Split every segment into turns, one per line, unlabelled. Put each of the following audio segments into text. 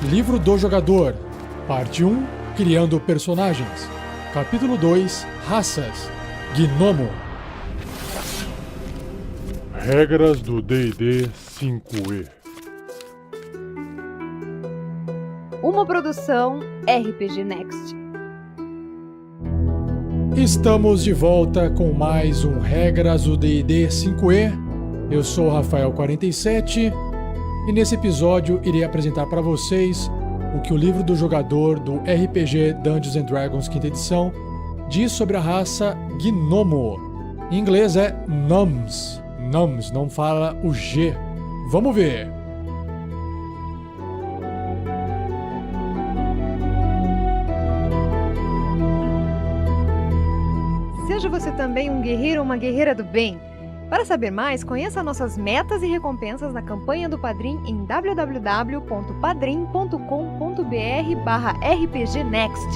Livro do Jogador, Parte 1, Criando Personagens. Capítulo 2, Raças, Gnomo.
Regras do D&D 5e.
Uma produção RPG Next.
Estamos de volta com mais um Regras do D&D 5e. Eu sou o Rafael47 e nesse episódio irei apresentar para vocês o que o livro do jogador do RPG Dungeons & Dragons 5ª edição diz sobre a raça Gnomo. Em inglês é Gnomes. Gnomes, não fala o G. Vamos ver!
Seja você também um guerreiro ou uma guerreira do bem. Para saber mais, conheça nossas metas e recompensas na campanha do Padrim em www.padrim.com.br/rpgnext.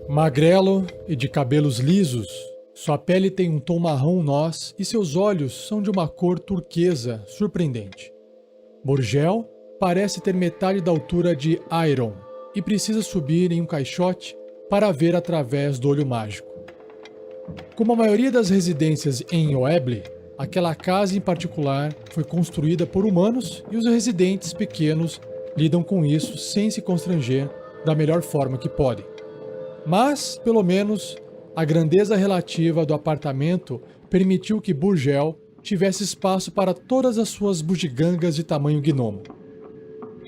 Magrelo e de cabelos lisos, sua pele tem um tom marrom noz e seus olhos são de uma cor turquesa surpreendente. Burgel parece ter metade da altura de Iron e precisa subir em um caixote para ver através do olho mágico. Como a maioria das residências em Oeble, aquela casa em particular foi construída por humanos e os residentes pequenos lidam com isso sem se constranger da melhor forma que podem. Mas, pelo menos, a grandeza relativa do apartamento permitiu que Burgel tivesse espaço para todas as suas bugigangas de tamanho gnomo.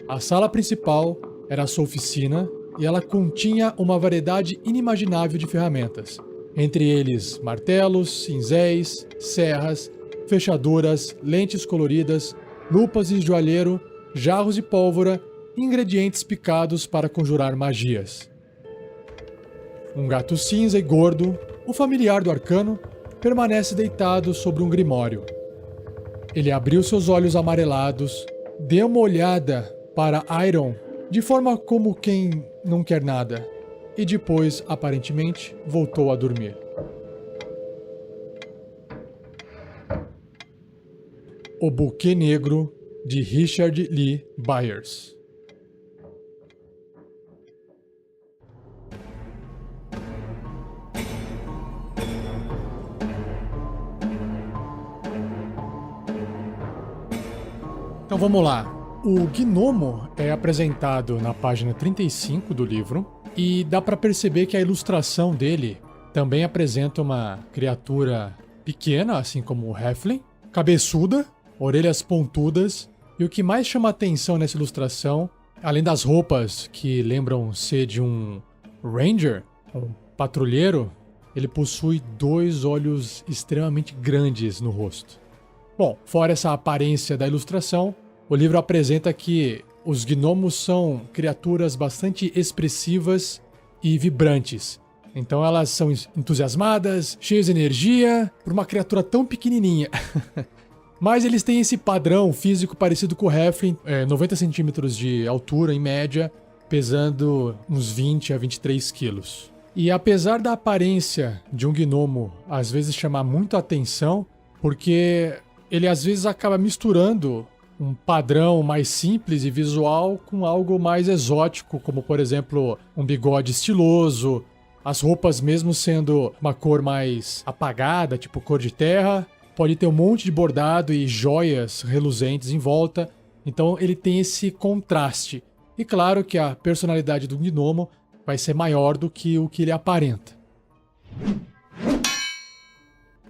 A sala principal era a sua oficina e ela continha uma variedade inimaginável de ferramentas, entre eles martelos, cinzéis, serras, fechaduras, lentes coloridas, lupas de joalheiro, jarros de pólvora e ingredientes picados para conjurar magias. Um gato cinza e gordo, o familiar do arcano, permanece deitado sobre um grimório. Ele abriu seus olhos amarelados, deu uma olhada para Iron de forma como quem não quer nada, e depois, aparentemente, voltou a dormir. O Buquê Negro, de Richard Lee Byers. Então vamos lá. O gnomo é apresentado na página 35 do livro e dá para perceber que a ilustração dele também apresenta uma criatura pequena, assim como o Halfling, cabeçuda, orelhas pontudas, e o que mais chama atenção nessa ilustração, além das roupas que lembram ser de um ranger, um patrulheiro, ele possui 2 olhos extremamente grandes no rosto. Bom, fora essa aparência da ilustração, o livro apresenta que os gnomos são criaturas bastante expressivas e vibrantes. Então elas são entusiasmadas, cheias de energia, por uma criatura tão pequenininha. Mas eles têm esse padrão físico parecido com o Halfling, 90 centímetros de altura em média, pesando uns 20 a 23 quilos. E apesar da aparência de um gnomo às vezes chamar muito a atenção, porque ele às vezes acaba misturando um padrão mais simples e visual com algo mais exótico, como por exemplo um bigode estiloso, as roupas mesmo sendo uma cor mais apagada, tipo cor de terra, pode ter um monte de bordado e joias reluzentes em volta, então ele tem esse contraste. E claro que a personalidade do gnomo vai ser maior do que o que ele aparenta.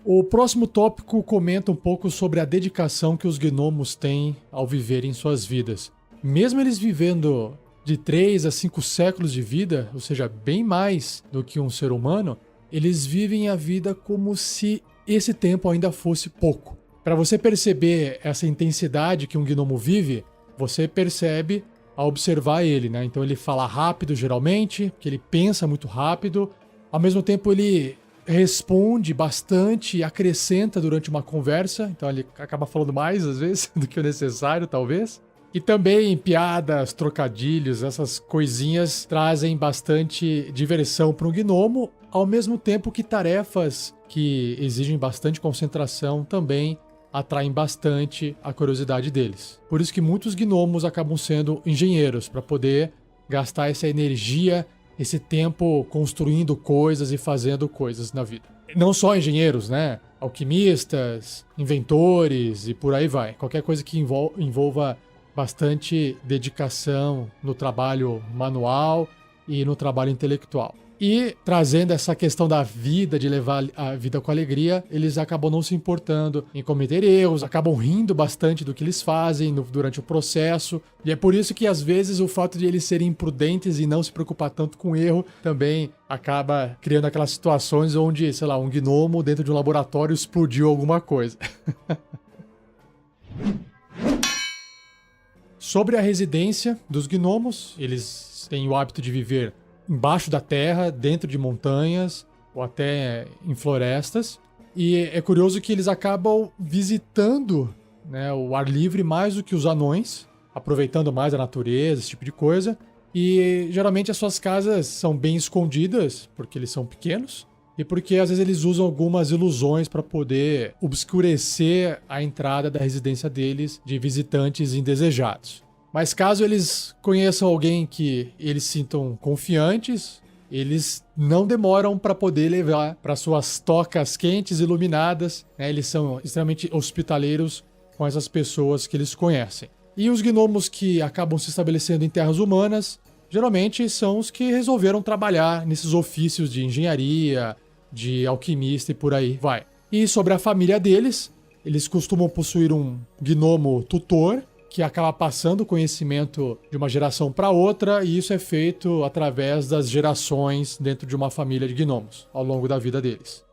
O próximo tópico comenta um pouco sobre a dedicação que os gnomos têm ao viverem suas vidas. Mesmo eles vivendo de 3 a 5 séculos de vida, ou seja, bem mais do que um ser humano, eles vivem a vida como se esse tempo ainda fosse pouco. Para você perceber essa intensidade que um gnomo vive, você percebe ao observar ele, né? Então ele fala rápido geralmente, que ele pensa muito rápido, ao mesmo tempo ele responde bastante e acrescenta durante uma conversa, então ele acaba falando mais às vezes do que o necessário, talvez. E também piadas, trocadilhos, essas coisinhas trazem bastante diversão para um gnomo, ao mesmo tempo que tarefas que exigem bastante concentração também atraem bastante a curiosidade deles. Por isso que muitos gnomos acabam sendo engenheiros, para poder gastar essa energia, esse tempo construindo coisas e fazendo coisas na vida. Não só engenheiros, né? Alquimistas, inventores e por aí vai. Qualquer coisa que envolva bastante dedicação no trabalho manual e no trabalho intelectual. E trazendo essa questão da vida, de levar a vida com alegria, eles acabam não se importando em cometer erros, acabam rindo bastante do que eles fazem durante o processo. E é por isso que, às vezes, o fato de eles serem imprudentes e não se preocupar tanto com o erro também acaba criando aquelas situações onde, sei lá, um gnomo dentro de um laboratório explodiu alguma coisa. Sobre a residência dos gnomos, eles têm o hábito de viver embaixo da terra, dentro de montanhas ou até em florestas. E é curioso que eles acabam visitando, né, o ar livre mais do que os anões, aproveitando mais a natureza, esse tipo de coisa. E geralmente as suas casas são bem escondidas, porque eles são pequenos, e porque às vezes eles usam algumas ilusões para poder obscurecer a entrada da residência deles de visitantes indesejados. Mas caso eles conheçam alguém que eles sintam confiantes, eles não demoram para poder levar para suas tocas quentes e iluminadas, né? Eles são extremamente hospitaleiros com essas pessoas que eles conhecem. E os gnomos que acabam se estabelecendo em terras humanas, geralmente são os que resolveram trabalhar nesses ofícios de engenharia, de alquimista e por aí vai. E sobre a família deles, eles costumam possuir um gnomo tutor, que acaba passando o conhecimento de uma geração para outra, e isso é feito através das gerações dentro de uma família de gnomos, ao longo da vida deles.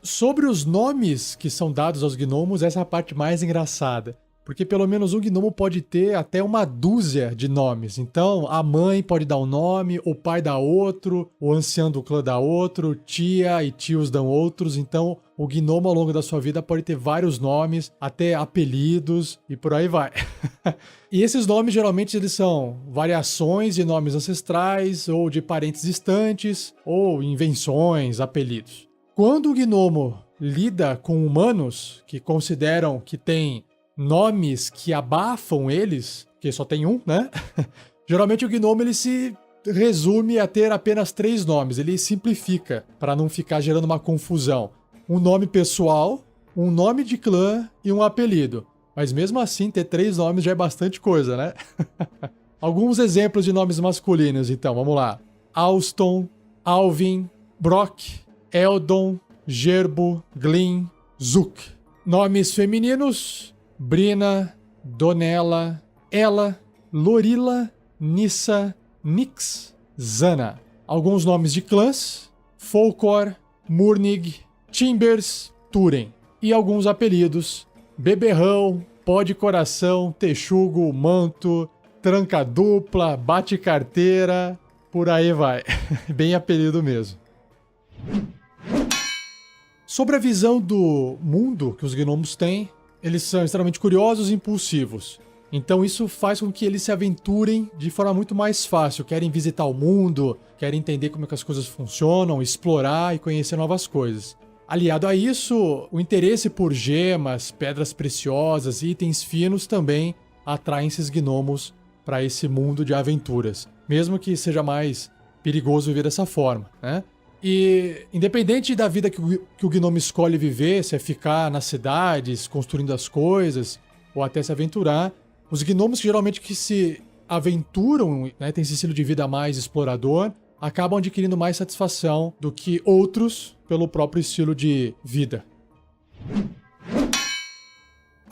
Sobre os nomes que são dados aos gnomos, essa é a parte mais engraçada. Porque pelo menos um gnomo pode ter até uma dúzia de nomes. Então, a mãe pode dar um nome, o pai dá outro, o ancião do clã dá outro, tia e tios dão outros. Então, o gnomo ao longo da sua vida pode ter vários nomes, até apelidos e por aí vai. E esses nomes, geralmente, eles são variações de nomes ancestrais ou de parentes distantes ou invenções, apelidos. Quando o gnomo lida com humanos que consideram que tem nomes que abafam eles, que só tem um, né? Geralmente o gnomo ele se resume a ter apenas 3 nomes, ele simplifica para não ficar gerando uma confusão. Um nome pessoal, um nome de clã e um apelido. Mas mesmo assim, ter 3 nomes já é bastante coisa, né? Alguns exemplos de nomes masculinos, então, vamos lá. Alston, Alvin, Brock, Eldon, Gerbo, Glyn, Zook. Nomes femininos: Brina, Donella, Ela, Lorila, Nissa, Nix, Zana. Alguns nomes de clãs: Folcor, Murnig, Timbers, Turen. E alguns apelidos: Beberrão, Pó de Coração, Texugo, Manto, Tranca Dupla, Bate Carteira, por aí vai. Bem apelido mesmo. Sobre a visão do mundo que os gnomos têm, eles são extremamente curiosos e impulsivos. Então isso faz com que eles se aventurem de forma muito mais fácil. Querem visitar o mundo, querem entender como é que as coisas funcionam, explorar e conhecer novas coisas. Aliado a isso, o interesse por gemas, pedras preciosas e itens finos também atraem esses gnomos para esse mundo de aventuras. Mesmo que seja mais perigoso viver dessa forma, né? E independente da vida que o gnomo escolhe viver, se é ficar nas cidades, construindo as coisas, ou até se aventurar, os gnomos geralmente que se aventuram, né, têm esse estilo de vida mais explorador, acabam adquirindo mais satisfação do que outros pelo próprio estilo de vida.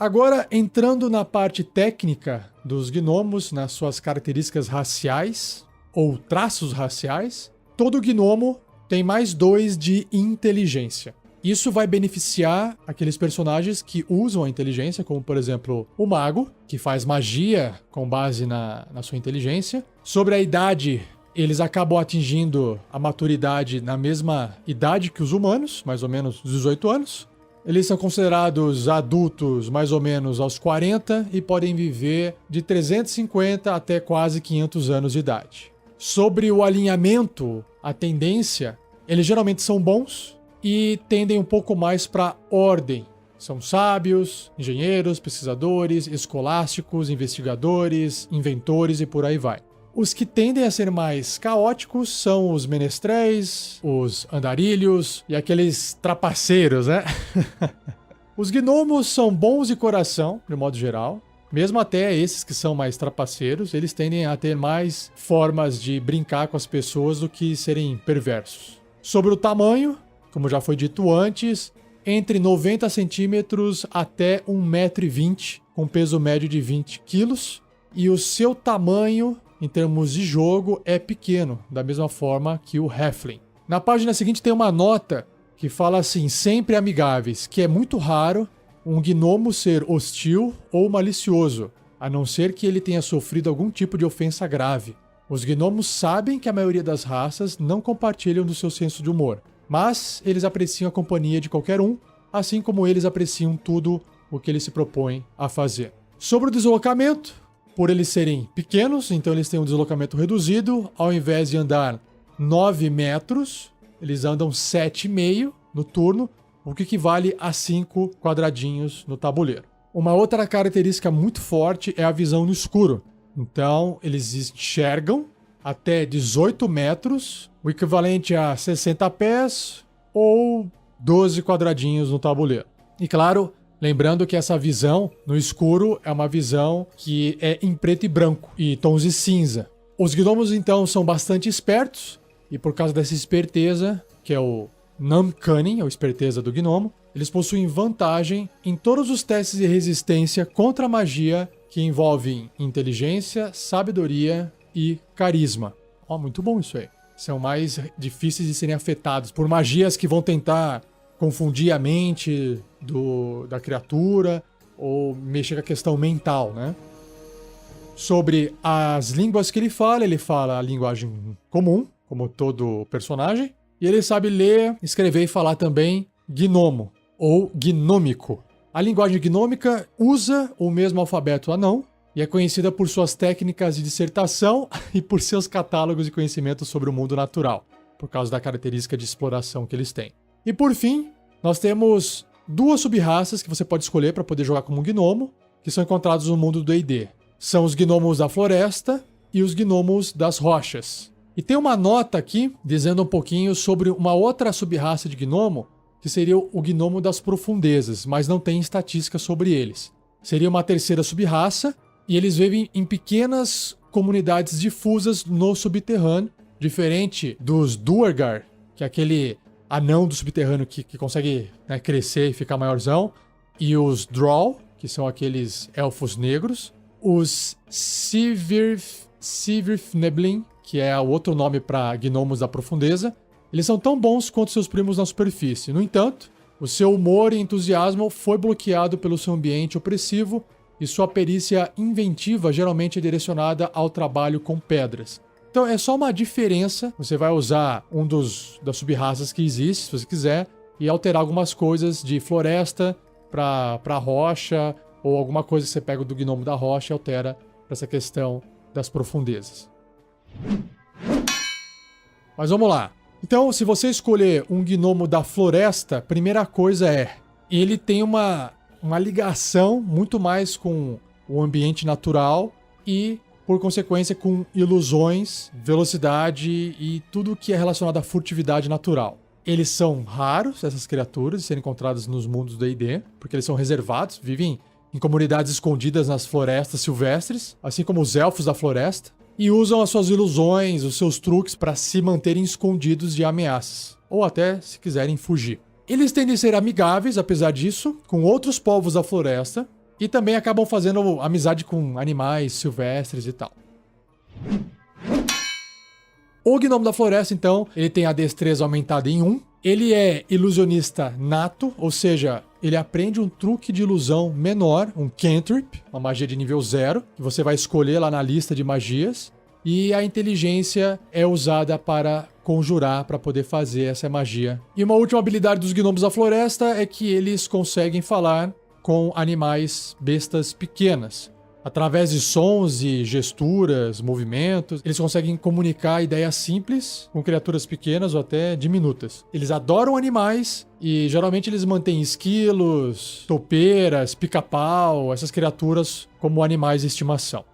Agora, entrando na parte técnica dos gnomos, nas suas características raciais, ou traços raciais, todo gnomo tem mais 2 de inteligência. Isso vai beneficiar aqueles personagens que usam a inteligência, como, por exemplo, o mago, que faz magia com base na sua inteligência. Sobre a idade, eles acabam atingindo a maturidade na mesma idade que os humanos, mais ou menos 18 anos. Eles são considerados adultos mais ou menos aos 40 e podem viver de 350 até quase 500 anos de idade. Sobre o alinhamento, a tendência, eles geralmente são bons e tendem um pouco mais para ordem. São sábios, engenheiros, pesquisadores, escolásticos, investigadores, inventores e por aí vai. Os que tendem a ser mais caóticos são os menestréis, os andarilhos e aqueles trapaceiros, né? Os gnomos são bons de coração, de modo geral. Mesmo até esses que são mais trapaceiros, eles tendem a ter mais formas de brincar com as pessoas do que serem perversos. Sobre o tamanho, como já foi dito antes, entre 90 centímetros até 1,20 m, com peso médio de 20 quilos. E o seu tamanho, em termos de jogo, é pequeno, da mesma forma que o Halfling. Na página seguinte tem uma nota que fala assim, sempre amigáveis, que é muito raro um gnomo ser hostil ou malicioso, a não ser que ele tenha sofrido algum tipo de ofensa grave. Os gnomos sabem que a maioria das raças não compartilham do seu senso de humor, mas eles apreciam a companhia de qualquer um, assim como eles apreciam tudo o que eles se propõem a fazer. Sobre o deslocamento, por eles serem pequenos, então eles têm um deslocamento reduzido, ao invés de andar 9 metros, eles andam 7,5 no turno, o que equivale a 5 quadradinhos no tabuleiro. Uma outra característica muito forte é a visão no escuro. Então, eles enxergam até 18 metros, o equivalente a 60 pés ou 12 quadradinhos no tabuleiro. E claro, lembrando que essa visão no escuro é uma visão que é em preto e branco e tons de cinza. Os gnomos, então, são bastante espertos e por causa dessa esperteza, que é o Numcunning, a esperteza do gnomo, eles possuem vantagem em todos os testes de resistência contra a magia que envolvem inteligência, sabedoria e carisma. Muito bom isso aí. São mais difíceis de serem afetados por magias que vão tentar confundir a mente da criatura ou mexer com a questão mental, né? Sobre as línguas que ele fala a linguagem comum, como todo personagem. E ele sabe ler, escrever e falar também gnomo, ou gnômico. A linguagem gnômica usa o mesmo alfabeto anão e é conhecida por suas técnicas de dissertação e por seus catálogos de conhecimento sobre o mundo natural, por causa da característica de exploração que eles têm. E por fim, nós temos duas sub-raças que você pode escolher para poder jogar como um gnomo, que são encontrados no mundo do D&D. São os gnomos da floresta e os gnomos das rochas. E tem uma nota aqui dizendo um pouquinho sobre uma outra sub-raça de gnomo, que seria o gnomo das profundezas, mas não tem estatística sobre eles. Seria uma terceira sub-raça, e eles vivem em pequenas comunidades difusas no subterrâneo, diferente dos Duergar, que é aquele anão do subterrâneo que consegue, né, crescer e ficar maiorzão, e os Drow, que são aqueles elfos negros, os Sivirfneblin, que é o outro nome para gnomos da profundeza, eles são tão bons quanto seus primos na superfície. No entanto, o seu humor e entusiasmo foi bloqueado pelo seu ambiente opressivo e sua perícia inventiva geralmente é direcionada ao trabalho com pedras. Então é só uma diferença, você vai usar das sub-raças que existe, se você quiser, e alterar algumas coisas de floresta para rocha, ou alguma coisa que você pega do gnomo da rocha e altera para essa questão das profundezas. Mas vamos lá. Então, se você escolher um gnomo da floresta, a primeira coisa é, ele tem uma ligação muito mais com o ambiente natural e, por consequência, com ilusões, velocidade e tudo que é relacionado à furtividade natural. Eles são raros, essas criaturas, de serem encontradas nos mundos do D&D, porque eles são reservados, vivem em comunidades escondidas nas florestas silvestres, assim como os elfos da floresta, e usam as suas ilusões, os seus truques para se manterem escondidos de ameaças, ou até se quiserem fugir. Eles tendem a ser amigáveis, apesar disso, com outros povos da floresta, e também acabam fazendo amizade com animais silvestres e tal. O gnomo da floresta, então, ele tem a destreza aumentada em 1. Ele é ilusionista nato, ou seja, ele aprende um truque de ilusão menor, um cantrip, uma magia de nível 0, que você vai escolher lá na lista de magias. e a inteligência é usada para conjurar, para poder fazer essa magia. E uma última habilidade dos gnomos da floresta é que eles conseguem falar com animais, bestas pequenas. Através de sons e gesturas, movimentos, eles conseguem comunicar ideias simples com criaturas pequenas ou até diminutas. Eles adoram animais e geralmente eles mantêm esquilos, topeiras, pica-pau, essas criaturas como animais de estimação.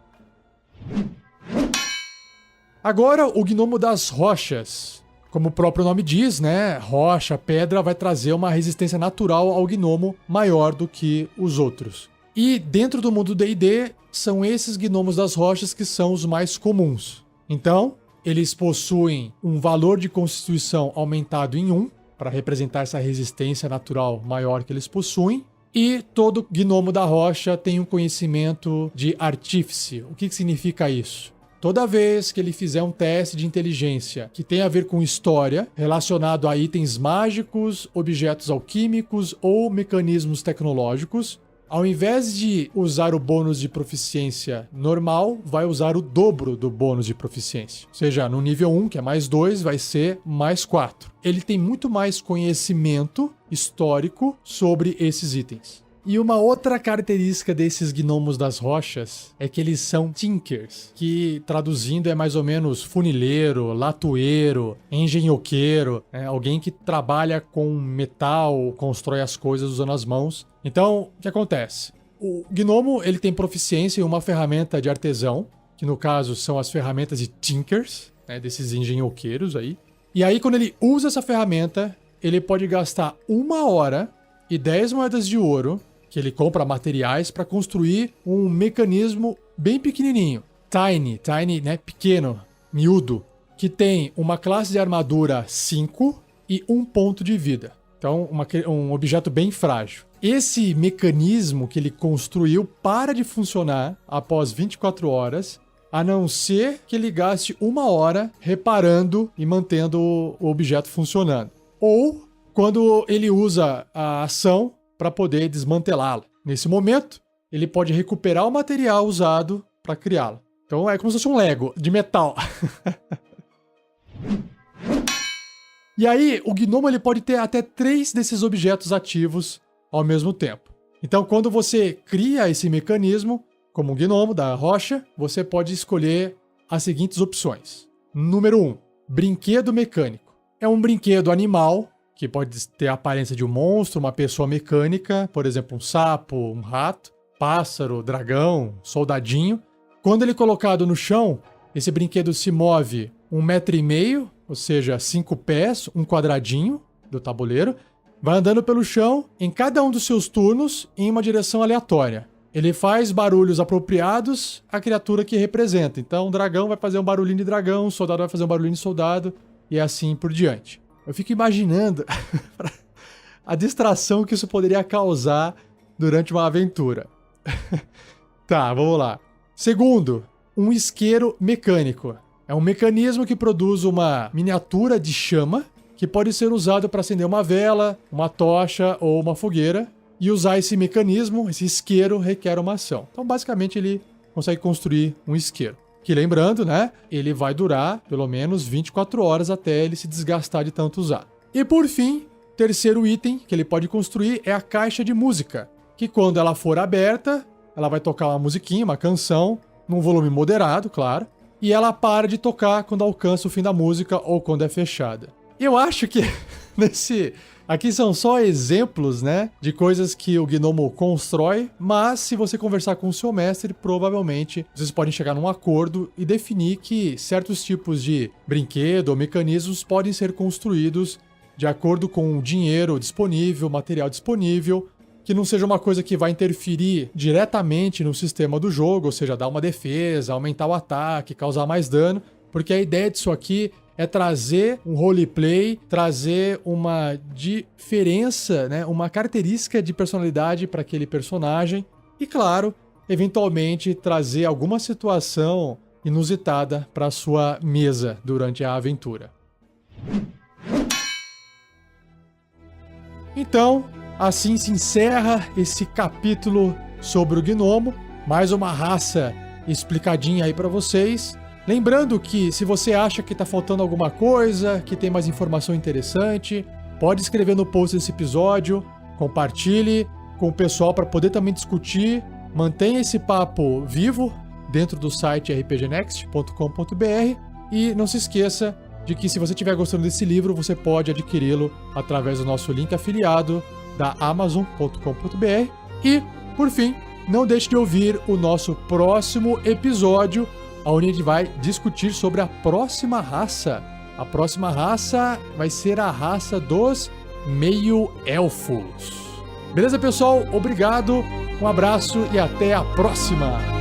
Agora, o gnomo das rochas. Como o próprio nome diz, né? Rocha, pedra vai trazer uma resistência natural ao gnomo maior do que os outros. E dentro do mundo D&D, são esses gnomos das rochas que são os mais comuns. Então, eles possuem um valor de constituição aumentado em 1, para representar essa resistência natural maior que eles possuem. E todo gnomo da rocha tem um conhecimento de artífice. O que significa isso? Toda vez que ele fizer um teste de inteligência que tem a ver com história, relacionado a itens mágicos, objetos alquímicos ou mecanismos tecnológicos, ao invés de usar o bônus de proficiência normal, vai usar o dobro do bônus de proficiência. Ou seja, no nível 1, que é mais 2, vai ser mais 4. Ele tem muito mais conhecimento histórico sobre esses itens. E uma outra característica desses gnomos das rochas é que eles são tinkers, que traduzindo é mais ou menos funileiro, latoeiro, engenhoqueiro, alguém que trabalha com metal, constrói as coisas usando as mãos. Então, o que acontece? O gnomo ele tem proficiência em uma ferramenta de artesão, que no caso são as ferramentas de tinkers, desses engenhoqueiros aí. E aí quando ele usa essa ferramenta, ele pode gastar 1 hora e 10 moedas de ouro, que ele compra materiais para construir um mecanismo bem pequenininho. Tiny, né? Pequeno, miúdo, que tem uma classe de armadura 5 e 1 ponto de vida. Então, um objeto bem frágil. Esse mecanismo que ele construiu para de funcionar após 24 horas, a não ser que ele gaste 1 hora reparando e mantendo o objeto funcionando. Ou quando ele usa a ação para poder desmantelá-lo. Nesse momento, ele pode recuperar o material usado para criá-lo. Então é como se fosse um Lego de metal. E aí, o gnomo ele pode ter até 3 desses objetos ativos ao mesmo tempo. Então, quando você cria esse mecanismo, como um gnomo da rocha, você pode escolher as seguintes opções. Número 1, brinquedo mecânico. É um brinquedo animal, que pode ter a aparência de um monstro, uma pessoa mecânica, por exemplo, um sapo, um rato, pássaro, dragão, soldadinho. Quando ele é colocado no chão, esse brinquedo se move 1,5 metro, ou seja, 5 pés, um quadradinho do tabuleiro, vai andando pelo chão em cada um dos seus turnos em uma direção aleatória. Ele faz barulhos apropriados à criatura que representa. Então, o dragão vai fazer um barulhinho de dragão, o soldado vai fazer um barulhinho de soldado, e assim por diante. Eu fico imaginando a distração que isso poderia causar durante uma aventura. Tá, vamos lá. Segundo, um isqueiro mecânico. É um mecanismo que produz uma miniatura de chama que pode ser usado para acender uma vela, uma tocha ou uma fogueira. E usar esse mecanismo, esse isqueiro, requer uma ação. Então, basicamente, ele consegue construir um isqueiro. Que, lembrando, né, ele vai durar pelo menos 24 horas até ele se desgastar de tanto usar. E por fim, terceiro item que ele pode construir é a caixa de música, que quando ela for aberta, ela vai tocar uma musiquinha, uma canção, num volume moderado, claro, e ela para de tocar quando alcança o fim da música ou quando é fechada. Eu acho que aqui são só exemplos, né, de coisas que o gnomo constrói, mas se você conversar com o seu mestre, provavelmente vocês podem chegar num acordo e definir que certos tipos de brinquedo ou mecanismos podem ser construídos de acordo com o dinheiro disponível, material disponível, que não seja uma coisa que vai interferir diretamente no sistema do jogo, ou seja, dar uma defesa, aumentar o ataque, causar mais dano, porque a ideia disso aqui é trazer um roleplay, trazer uma diferença, né, uma característica de personalidade para aquele personagem e, claro, eventualmente trazer alguma situação inusitada para a sua mesa durante a aventura. Então, assim se encerra esse capítulo sobre o gnomo. Mais uma raça explicadinha aí para vocês. Lembrando que se você acha que tá faltando alguma coisa, que tem mais informação interessante, pode escrever no post desse episódio, compartilhe com o pessoal para poder também discutir, mantenha esse papo vivo dentro do site rpgnext.com.br e não se esqueça de que se você estiver gostando desse livro, você pode adquiri-lo através do nosso link afiliado da amazon.com.br e, por fim, não deixe de ouvir o nosso próximo episódio, onde a gente vai discutir sobre a próxima raça. A próxima raça vai ser a raça dos meio-elfos. Beleza, pessoal? Obrigado, um abraço e até a próxima!